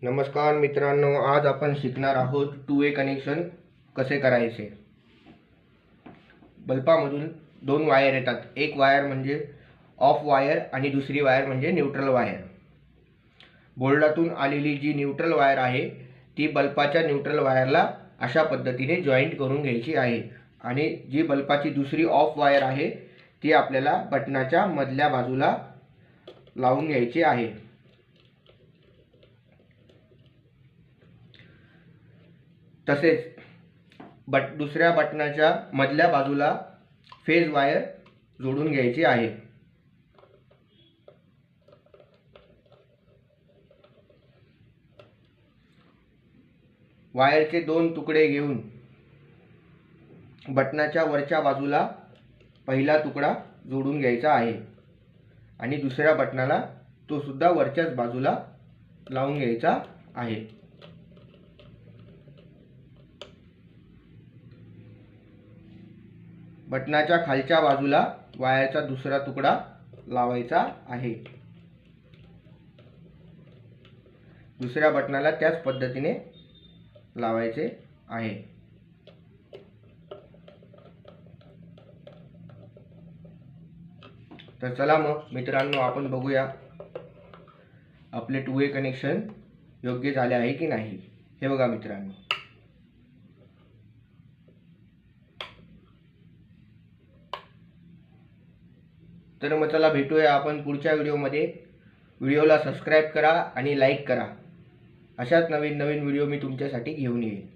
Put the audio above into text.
नमस्कार मित्रांनो, आज आपण शिकणार आहोत टू वे कनेक्शन कसे करायचे। बल्बामधून दोन वायर येतात, एक वायर म्हणजे ऑफ वायर आणि दुसरी वायर म्हणजे न्यूट्रल वायर। बोर्डातून आलेली जी न्यूट्रल वायर आहे ती बल्बाच्या न्यूट्रल वायरला अशा पद्धतीने जॉईंट करून घ्यायची आहे आणि जी बल्बाची दुसरी ऑफ वायर आहे ती आपल्याला बटनाच्या मधल्या बाजूला लावून घ्यायची आहे। तसेच दुसऱ्या बटनाच्या मधल्या बाजूला फेज वायर जोडून घ्यायची आहे। वायरचे दोन तुकडे घेऊन बटनाच्या वरच्या बाजूला पहिला तुकडा जोडून घ्यायचा आहे आणि दुसऱ्या बटनाला तो सुद्धा वरच्याच बाजूला लावून घ्यायचा आहे। बटनाच्या खालच्या बाजूला वायरचा दुसरा तुकडा लावायचा आहे। दुसऱ्या बटनाला त्याच पद्धतीने लावायचे आहे। तर चला मग मित्रांनो, आपण बघूया आपले टू वे कनेक्शन योग्य झाले आहे की नाही। हे बघा मित्रांनो, तर मग चला भेटूया आपण पुढच्या व्हिडिओमध्ये। व्हिडिओला सबस्क्राईब करा आणि लाईक करा। अशाच नवीन नवीन व्हिडिओ मी तुमच्यासाठी घेऊन येईन।